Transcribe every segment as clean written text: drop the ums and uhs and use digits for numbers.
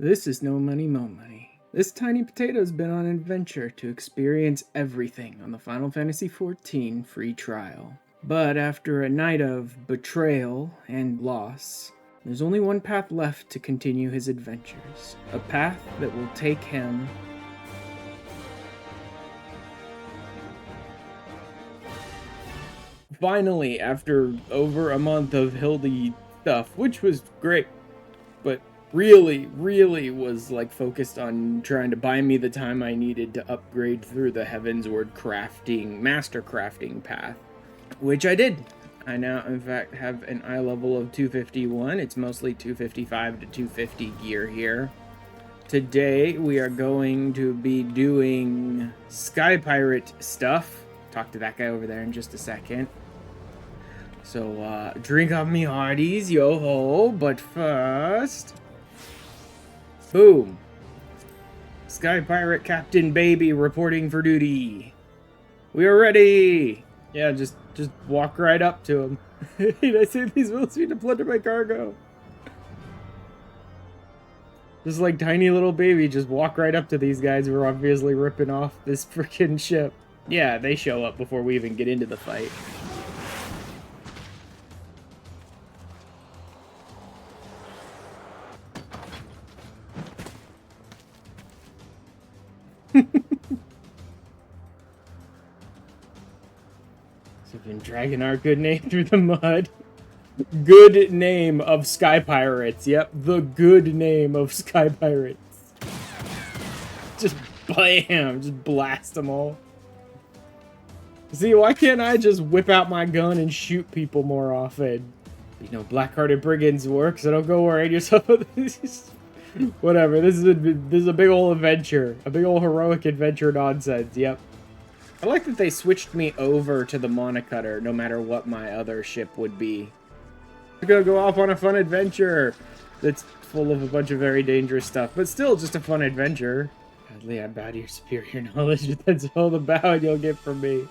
This is No Money Mo Money. This tiny potato's been on an adventure to experience everything on the Final Fantasy XIV free trial. But after a night of betrayal and loss, there's only one path left to continue his adventures. A path that will take him finally, after over a month of Hildy stuff, which was great, but really was like focused on trying to buy me the time I needed to upgrade through the Heavensward crafting, master crafting path, which I did. I now, in fact, have an eye level of 251. It's mostly 255 to 250 gear here. Today, we are going to be doing Sky Pirate stuff. Talk to that guy over there in just a second. So, drink up me hearties, yo-ho, but first... Boom. Sky Pirate Captain Baby reporting for duty. We are ready! Yeah, just walk right up to him. I say these will need to plunder my cargo. Just like tiny little baby, just walk right up to these guys who are obviously ripping off this freaking ship. Yeah, they show up before we even get into the fight. So we've been dragging our good name through the mud. Good name of Sky Pirates. Yep, the good name of Sky Pirates. Just bam, just blast them all. See, why can't I just whip out my gun and shoot people more often? You know, black-hearted brigands work, so don't go worrying yourself with this. Whatever, this is a big old adventure. A big old heroic adventure nonsense, yep. I like that they switched me over to the Monocutter, no matter what my other ship would be. We're gonna go off on a fun adventure that's full of a bunch of very dangerous stuff, but still just a fun adventure. Godly, I bow to your superior knowledge. That's all the bow you'll get from me.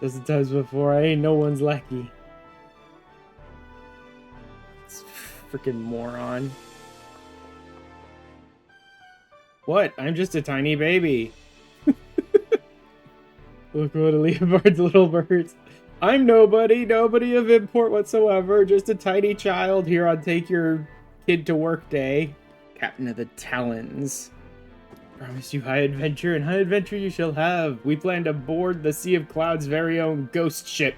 Dozen times before, I ain't no one's lackey. It's freaking moron. What? I'm just a tiny baby. Look what a Leopard's little birds. I'm nobody of import whatsoever, just a tiny child here on Take Your Kid to Work Day. Captain of the Talons. Promise you high adventure, and high adventure you shall have. We plan to board the Sea of Cloud's very own ghost ship.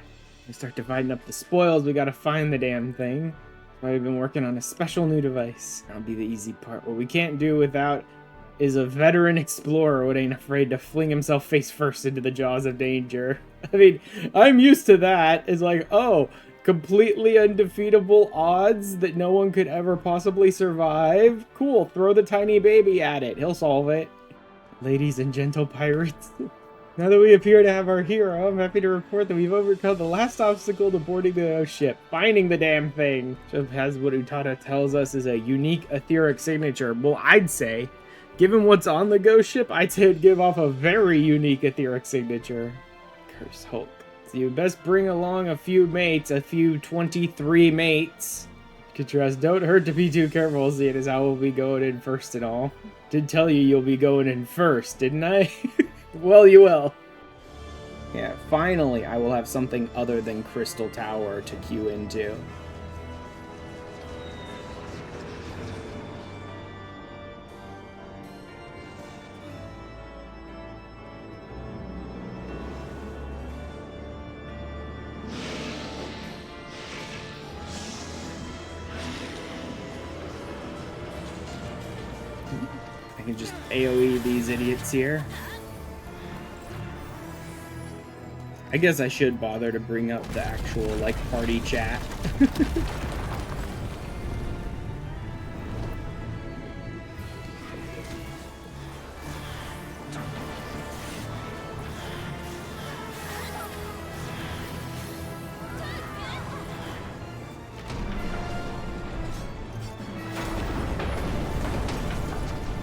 We start dividing up the spoils, we gotta find the damn thing. That's why we've been working on a special new device. That'll be the easy part. What we can't do without is a veteran explorer who ain't afraid to fling himself face first into the jaws of danger. I mean, I'm used to that. It's like, oh, completely undefeatable odds that no one could ever possibly survive. Cool, throw the tiny baby at it. He'll solve it. Ladies and gentle pirates, now that we appear to have our hero, I'm happy to report that we've overcome the last obstacle to boarding the ship, finding the damn thing. Ship has what Utada tells us is a unique etheric signature. Well, I'd say, given what's on the ghost ship, I'd say it'd give off a very unique etheric signature. Curse Hulk. So you best bring along a few mates, a few 23 mates. Trust, don't hurt to be too careful, seeing as how we'll be going in first and all. Did tell you you'll be going in first, didn't I? Well, you will. Yeah, finally I will have something other than Crystal Tower to queue into. I can just AoE these idiots here. I guess I should bother to bring up the actual, like, party chat.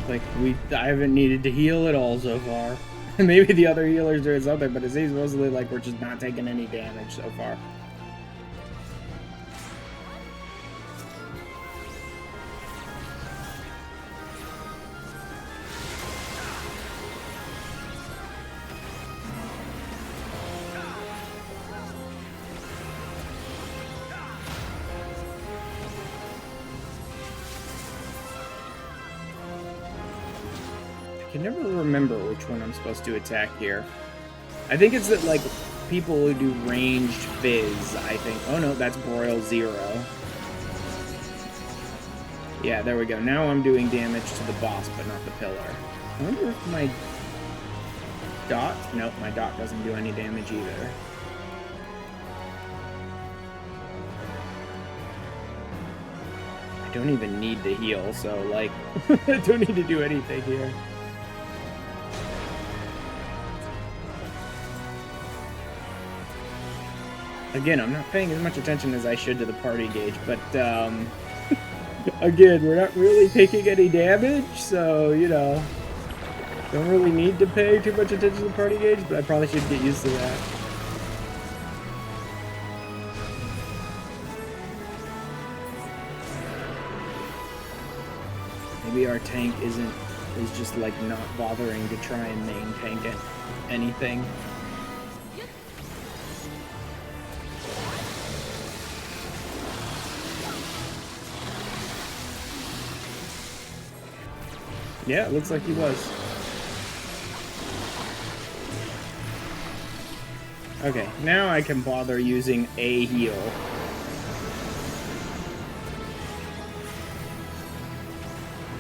Like, I haven't needed to heal at all so far. Maybe the other healers are something, but it seems mostly like we're just not taking any damage so far. I can never remember which one I'm supposed to attack here. I think it's that, like, people who do ranged fizz, I think. Oh no, that's Broil 0. Yeah, there we go. Now I'm doing damage to the boss, but not the pillar. I wonder if my dot... Nope, my dot doesn't do any damage either. I don't even need to heal, so, like, I don't need to do anything here. Again, I'm not paying as much attention as I should to the party gauge, but, again, we're not really taking any damage, so, you know, don't really need to pay too much attention to the party gauge, but I probably should get used to that. Maybe our tank is just, like, not bothering to try and main tank anything. Yeah, it looks like he was. Okay, now I can bother using a heal.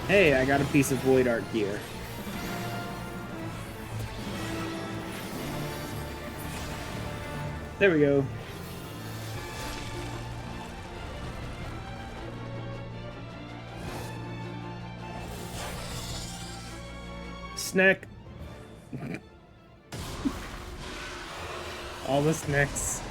Hey, I got a piece of Void Art gear. There we go. Snack. All the snacks.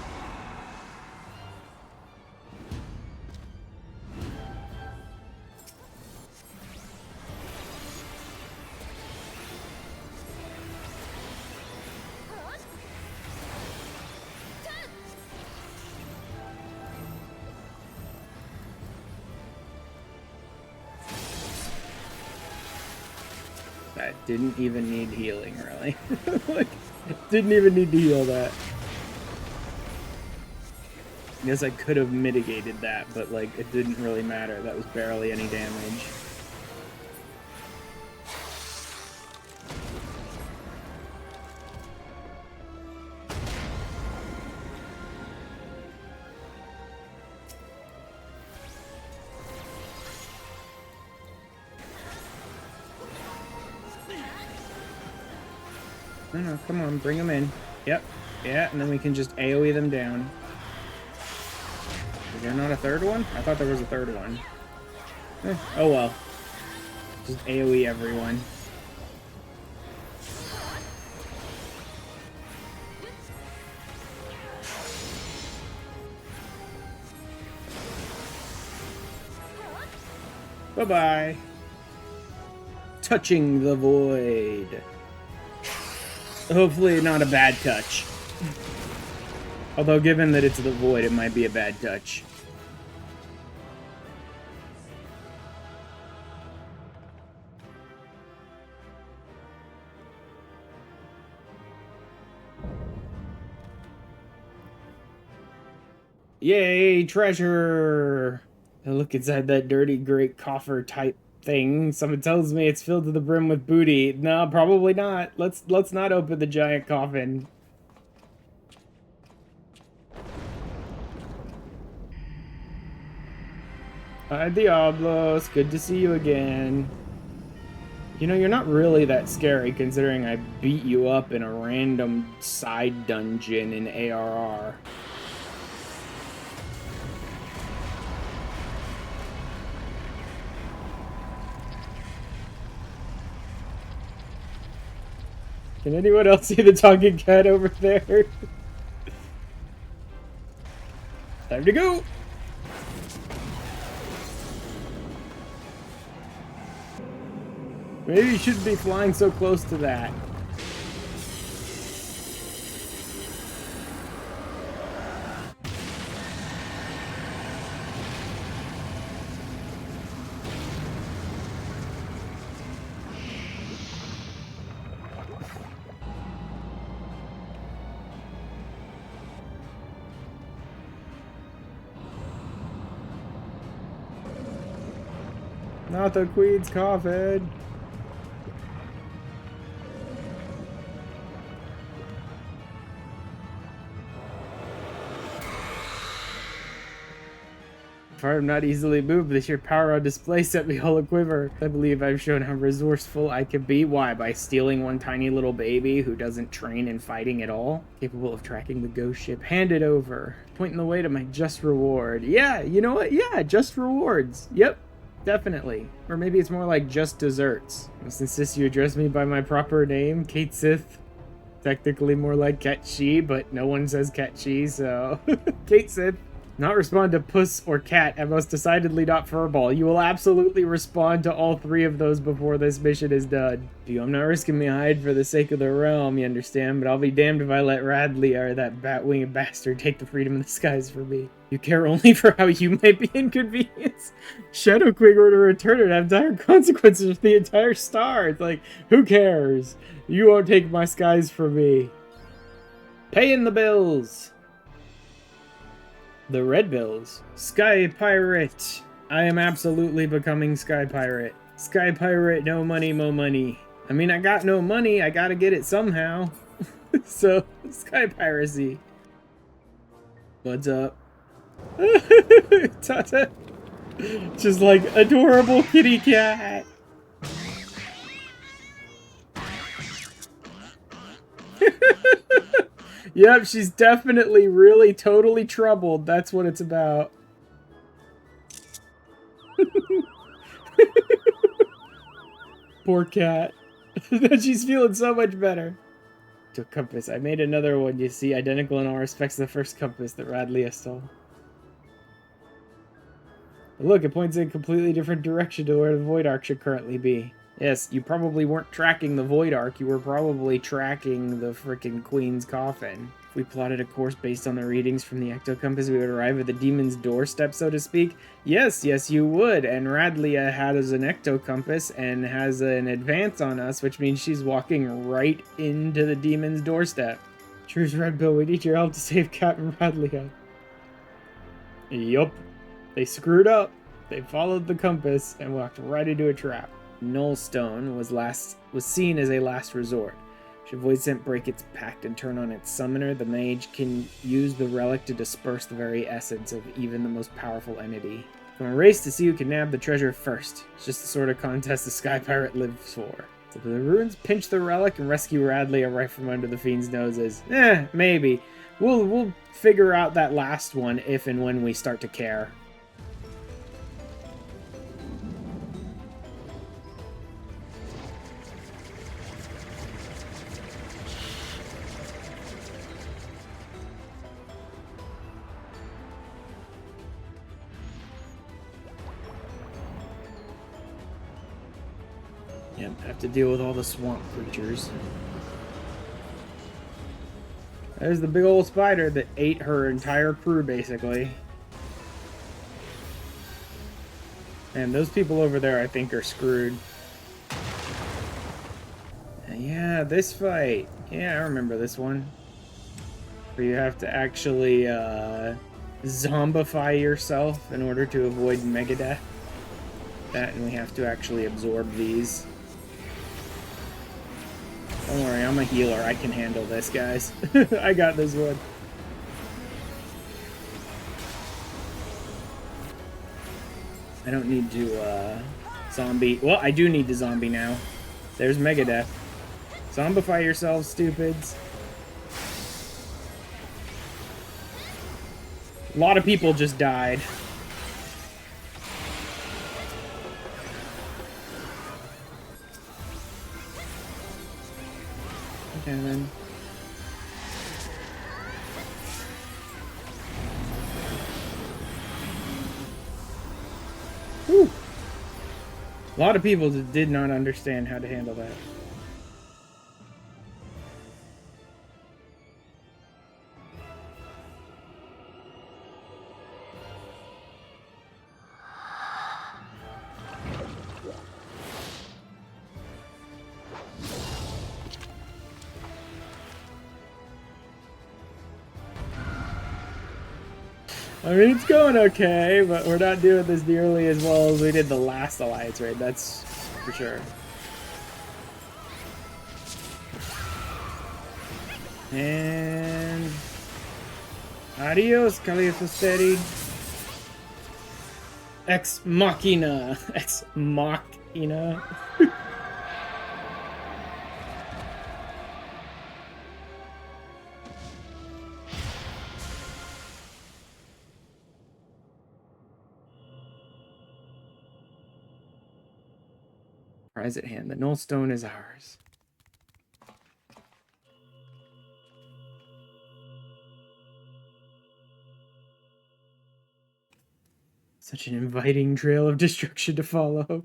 That didn't even need healing, really. Like, didn't even need to heal that. I guess I could have mitigated that, but, like, it didn't really matter. That was barely any damage. No, come on, bring them in. Yep, yeah, and then we can just AoE them down. Is there not a third one? I thought there was a third one. Oh well. Just AoE everyone. Bye-bye. Touching the void. Hopefully not a bad touch. Although given that it's the void, it might be a bad touch. Yay, treasure! I look inside that dirty great coffer type thing. Someone tells me it's filled to the brim with booty. No, probably not. Let's not open the giant coffin. Hi, Diablos. Good to see you again. You know, you're not really that scary considering I beat you up in a random side dungeon in ARR. Can anyone else see the talking cat over there? Time to go! Maybe you shouldn't be flying so close to that. Not the Queen's coffin. If I'm not easily moved, the sheer power on display set me all a quiver. I believe I've shown how resourceful I can be. Why? By stealing one tiny little baby who doesn't train in fighting at all? Capable of tracking the ghost ship. Hand it over. Pointing the way to my just reward. Yeah, you know what? Yeah, just rewards. Yep, definitely. Or maybe it's more like just desserts. I must insist you address me by my proper name, Kate Sith. Technically more like Ketchi, but no one says Ketchi, so... Kate Sith. Not respond to puss or cat, and most decidedly not furball. You will absolutely respond to all three of those before this mission is done. I'm not risking my hide for the sake of the realm, you understand, but I'll be damned if I let Radley or that bat-winged bastard take the freedom of the skies from me. You care only for how you might be inconvenienced. Shadow Queen were to return and have dire consequences for the entire star. It's like, who cares? You won't take my skies from me. Paying the bills. The Red Bills. Sky Pirate. I am absolutely becoming Sky Pirate. Sky Pirate, no money, mo money. I mean, I got no money, I gotta get it somehow. So, Sky Piracy. What's up? Tata. Just like adorable kitty cat. Yep, she's definitely really totally troubled. That's what it's about. Poor cat. She's feeling so much better. To a compass. I made another one, you see, identical in all respects to the first compass that Radley stole. Look, it points in a completely different direction to where the Void Ark should currently be. Yes, you probably weren't tracking the Void Ark, you were probably tracking the frickin' Queen's coffin. If we plotted a course based on the readings from the Ecto Compass, we would arrive at the demon's doorstep, so to speak. Yes, you would, and Radlia has an Ecto Compass and has an advance on us, which means she's walking right into the demon's doorstep. Truce, Red Bill, we need your help to save Captain Radlia. Yup. They screwed up. They followed the compass and walked right into a trap. Nullstone was seen as a last resort. Should Void Scent break its pact and turn on its summoner, the mage can use the relic to disperse the very essence of even the most powerful entity. From a race to see who can nab the treasure first. It's just the sort of contest the Sky Pirate lives for. So the ruins pinch the relic and rescue Radley right from under the fiend's noses. Maybe. We'll figure out that last one if and when we start to care. Yep, have to deal with all the swamp creatures. There's the big old spider that ate her entire crew, basically. And those people over there, I think, are screwed. Yeah, this fight. Yeah, I remember this one. Where you have to actually, zombify yourself in order to avoid Megadeath. That, and we have to actually absorb these. Don't worry, I'm a healer. I can handle this, guys. I got this one. I don't need to, zombie. Well, I do need to zombie now. There's Megadeath. Zombify yourselves, stupids. A lot of people just died. Okay, then. Whew. A lot of people did not understand how to handle that. I mean, it's going okay, but we're not doing this nearly as well as we did the last Alliance raid, that's for sure. And... adios, Califasteri. Ex Machina. Ex Machina. Prize at hand. The null stone is ours. Such an inviting trail of destruction to follow.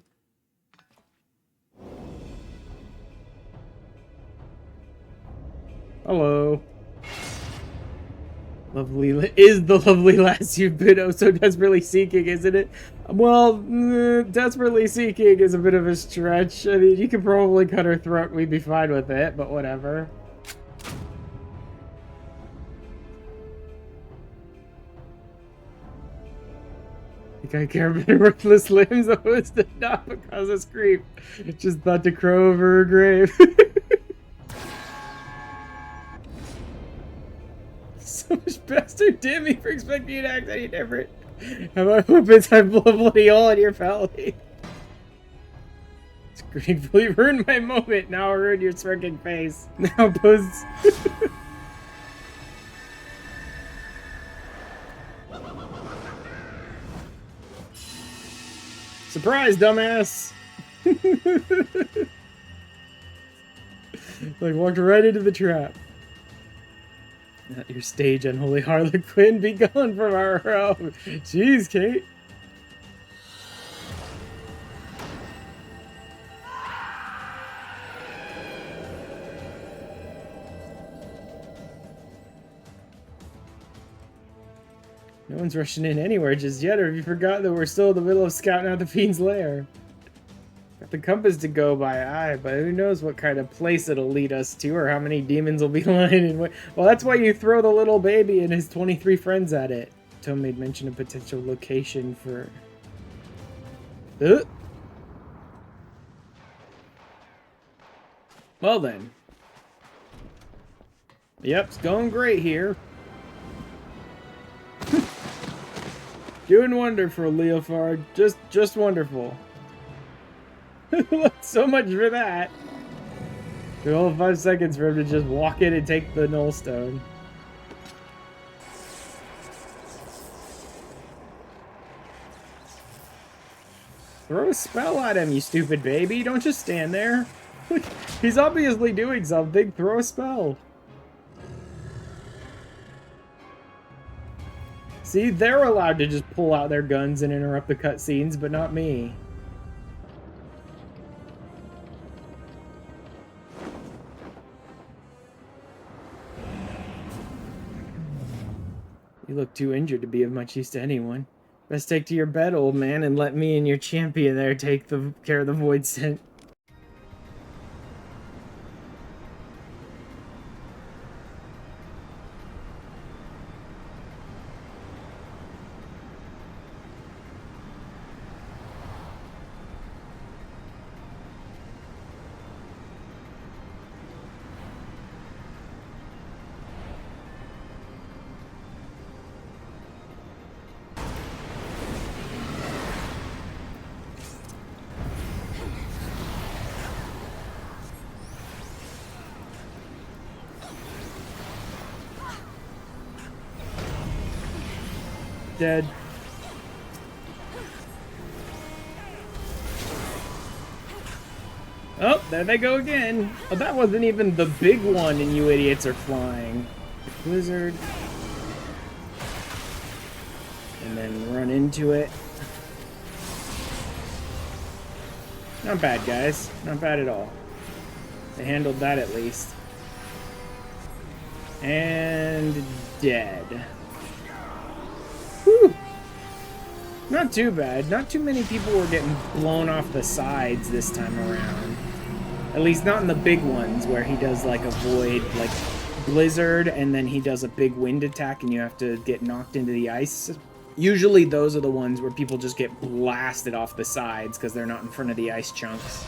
Hello. Lovely is the lovely lass you've been oh so desperately seeking, isn't it? Well, desperately seeking is a bit of a stretch. I mean, you could probably cut her throat, we'd be fine with it, but whatever. Think I care about her worthless limbs? I was not because of creep. Just thought to crow over her grave. So much bastard damn me for expecting you to act any different. Have I hope it's I bloody hole in your belly. It's gratefully ruined my moment. Now I ruined your smirking face. Now pose. Surprise, dumbass! Like, walked right into the trap. Not your stage, unholy harlequin. Be gone from our home. Jeez, Kate. No one's rushing in anywhere just yet, or have you forgotten that we're still in the middle of scouting out the fiend's lair? Got the compass to go by, aye, but who knows what kind of place it'll lead us to, or how many demons will be lying in wait. Well, that's why you throw the little baby and his 23 friends at it. Tom made mention of potential location for... Well then. Yep, it's going great here. Doing wonderful, Leofard. Just wonderful. So much for that. Took all 5 seconds for him to just walk in and take the null stone. Throw a spell at him, you stupid baby. Don't just stand there. He's obviously doing something. Throw a spell. See, they're allowed to just pull out their guns and interrupt the cutscenes, but not me. You look too injured to be of much use to anyone. Best take to your bed, old man, and let me and your champion there take care of the void scent. Dead. Oh, there they go again. Oh, that wasn't even the big one, and you idiots are flying. Blizzard. And then run into it. Not bad, guys. Not bad at all. They handled that at least. And dead. Whew. Not too bad. Not too many people were getting blown off the sides this time around. At least not in the big ones where he does like a void, like blizzard, and then he does a big wind attack and you have to get knocked into the ice. Usually those are the ones where people just get blasted off the sides because they're not in front of the ice chunks.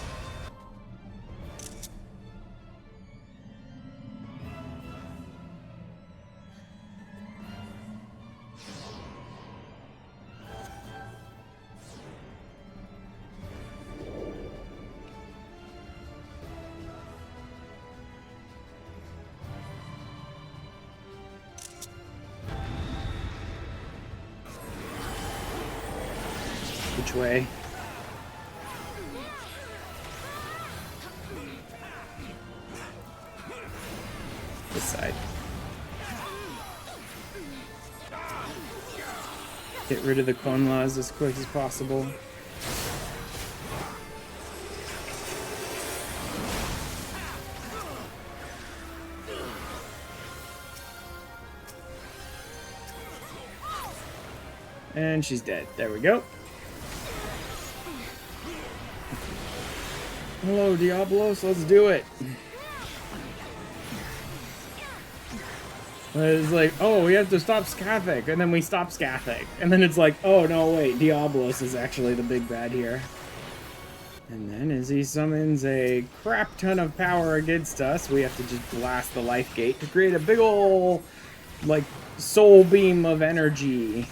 Which way? This side. Get rid of the clone laws as quick as possible. And she's dead. There we go. Hello, Diablos. Let's do it. It's like, oh, we have to stop Scaith, and then we stop Scaith. And then it's like, oh, no, wait, Diablos is actually the big bad here. And then as he summons a crap ton of power against us, we have to just blast the life gate to create a big ol', like, soul beam of energy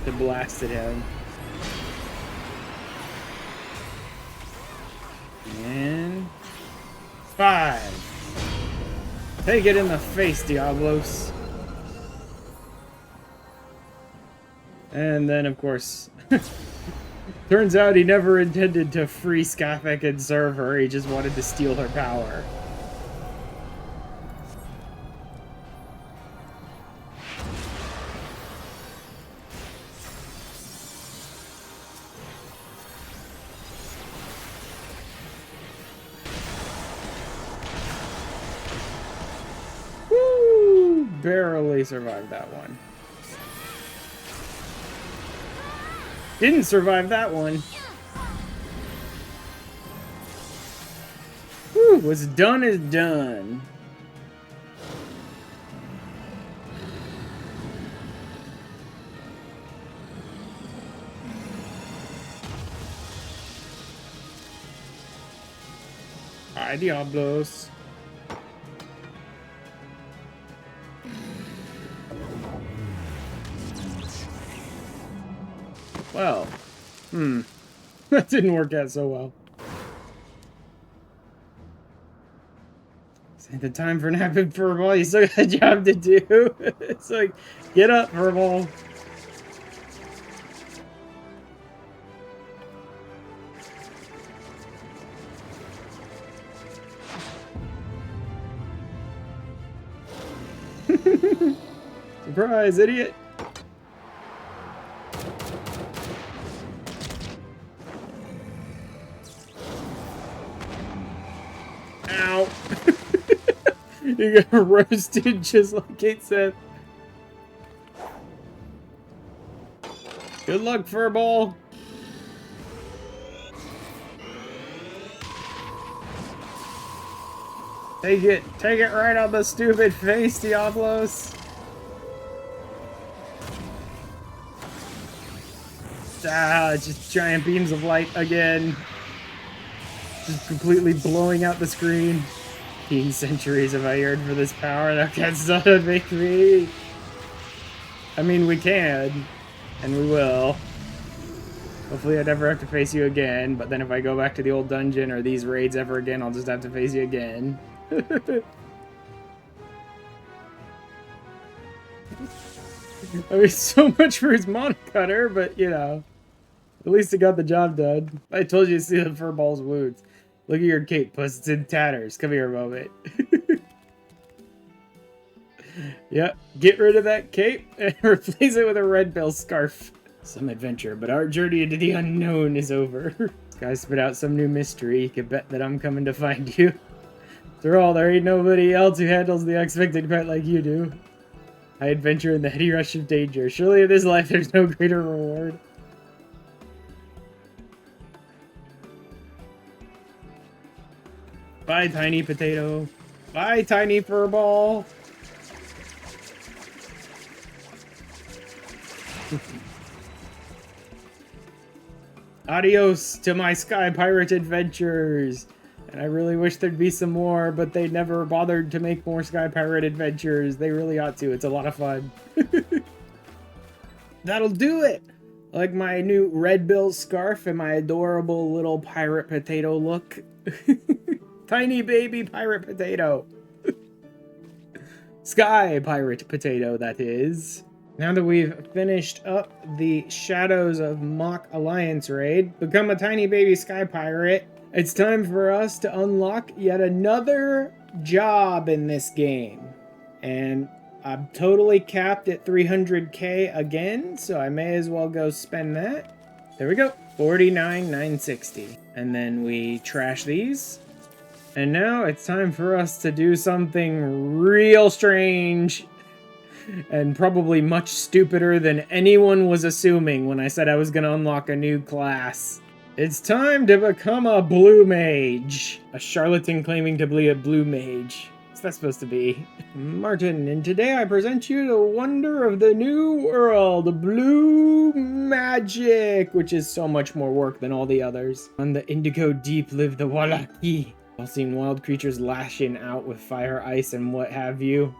to blast at him. And 5. Take it in the face, Diablos. And then, of course, turns out he never intended to free Scaith and serve her. He just wanted to steal her power. Barely survived that one. Didn't survive that one. Whew, what's done is done. Hi, Diablos. Well, that didn't work out so well. This ain't the time for napping, Furball. You still got a job to do. It's like, get up, Furball. Surprise, idiot. Ow. You got roasted just like Kate said. Good luck, Furball. Take it right on the stupid face, Diablos. Ah, just giant beams of light again. Just completely blowing out the screen. 15 centuries have I yearned for this power. That can still make me. I mean, we can. And we will. Hopefully I never have to face you again. But then if I go back to the old dungeon or these raids ever again, I'll just have to face you again. I mean, so much for his Mana Cutter, but, you know. At least it got the job done. I told you to see the Furball's wounds. Look at your cape, Puss. It's in tatters. Come here a moment. Yep. Get rid of that cape and replace it with a red bell scarf. Some adventure, but our journey into the unknown is over. Guy spit out some new mystery. You can bet that I'm coming to find you. After all, there ain't nobody else who handles the unexpected quite like you do. I adventure in the heady rush of danger. Surely in this life there's no greater reward. Bye, Tiny Potato. Bye, Tiny Furball. Adios to my Sky Pirate adventures. And I really wish there'd be some more, but they never bothered to make more Sky Pirate adventures. They really ought to. It's a lot of fun. That'll do it. Like my new red bill scarf and my adorable little pirate potato look. Tiny baby pirate potato. Sky pirate potato, that is. Now that we've finished up the Shadows of Mhach Alliance raid, become a tiny baby sky pirate, it's time for us to unlock yet another job in this game. And I'm totally capped at 300k again, so I may as well go spend that. There we go, 49,960. And then we trash these. And now it's time for us to do something real strange and probably much stupider than anyone was assuming when I said I was going to unlock a new class. It's time to become a blue mage. A charlatan claiming to be a blue mage. What's that supposed to be? Martin, and today I present you the wonder of the new world, blue magic, which is so much more work than all the others. On the indigo deep live the Wallaki. All seen wild creatures lashing out with fire, ice, and what have you.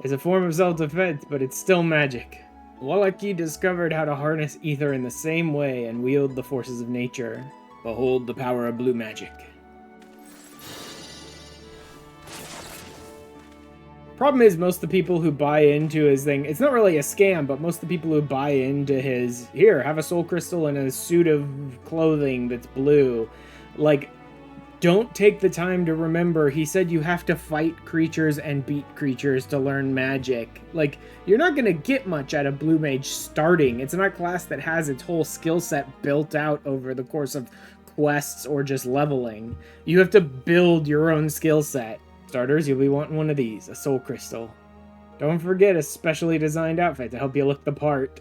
It's a form of self-defense, but it's still magic. Wallaki discovered how to harness ether in the same way and wield the forces of nature. Behold the power of blue magic. Problem is, most of the people who buy into his thing, it's not really a scam, but most of the people who buy into his, here, have a soul crystal and a suit of clothing that's blue, like, don't take the time to remember he said you have to fight creatures and beat creatures to learn magic. Like, you're not going to get much out of Blue Mage starting. It's not a class that has its whole skill set built out over the course of quests or just leveling. You have to build your own skill set. Starters, you'll be wanting one of these, a soul crystal. Don't forget a specially designed outfit to help you look the part.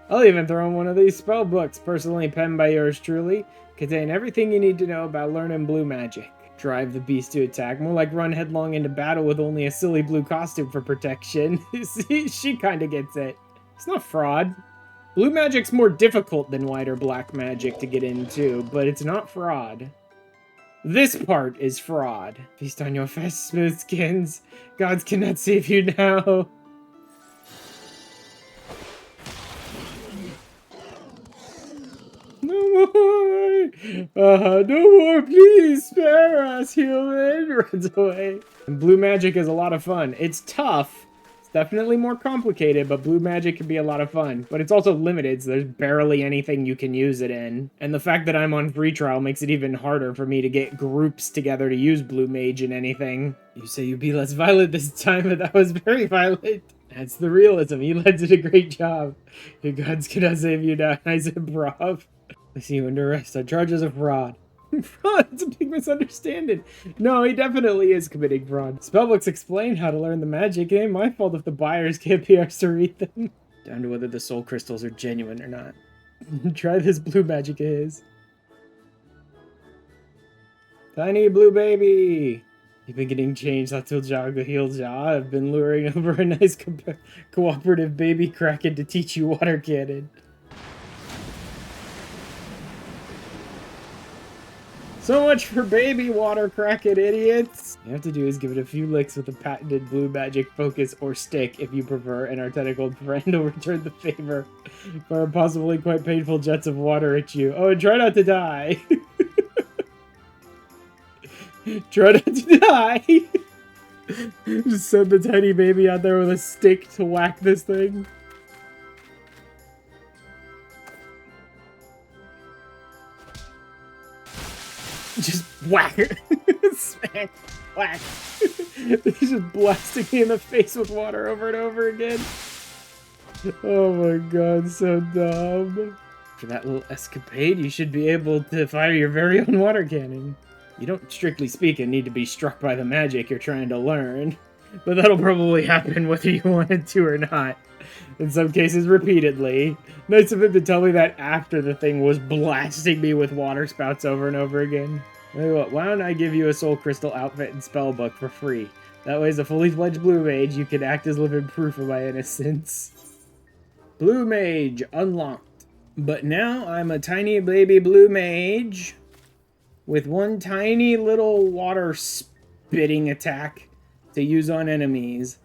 I'll even throw in one of these spell books, personally penned by yours truly. Contain everything you need to know about learning blue magic. Drive the beast to attack, more like run headlong into battle with only a silly blue costume for protection. See, she kinda gets it. It's not fraud. Blue magic's more difficult than white or black magic to get into, but it's not fraud. This part is fraud. Feast on your fast, smooth skins. Gods cannot save you now. No more! No more, please spare us, human! Runs away. And blue magic is a lot of fun. It's tough. It's definitely more complicated, but blue magic can be a lot of fun. But it's also limited, so there's barely anything you can use it in. And the fact that I'm on free trial makes it even harder for me to get groups together to use blue mage in anything. You say you'd be less violent this time, but that was very violent. That's the realism. You did a great job. Your gods cannot save you now. Nice improv. I see you under arrest on charges of fraud. Fraud? It's a big misunderstanding. No, he definitely is committing fraud. Spellbooks explain how to learn the magic. It ain't my fault if the buyers can't be asked to read them. Down to whether the soul crystals are genuine or not. Try this blue magic of his. Tiny blue baby! You've been getting changed, not till jog the heel jaw. I've been luring over a nice cooperative baby kraken to teach you water cannon. So much for baby water kraken, idiots! All you have to do is give it a few licks with a patented blue magic focus or stick if you prefer, and our tentacled friend will return the favor for possibly quite painful jets of water at you. Oh, and try not to die! Try not to die! Just send the tiny baby out there with a stick to whack this thing. Just whack it. Smack. Whack. He's just blasting me in the face with water over and over again. Oh my god, so dumb. For that little escapade, you should be able to fire your very own water cannon. You don't, strictly speaking, need to be struck by the magic you're trying to learn. But that'll probably happen whether you wanted to or not. In some cases, repeatedly. Nice of him to tell me that after the thing was blasting me with water spouts over and over again. Tell you what, why don't I give you a soul crystal outfit and spellbook for free? That way, as a fully fledged blue mage, you can act as living proof of my innocence. Blue mage unlocked. But now I'm a tiny baby blue mage with one tiny little water spitting attack to use on enemies.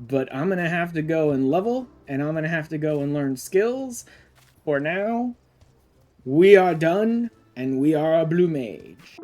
But I'm gonna have to go and level, and I'm gonna have to go and learn skills. For now, we are done, and we are a blue mage.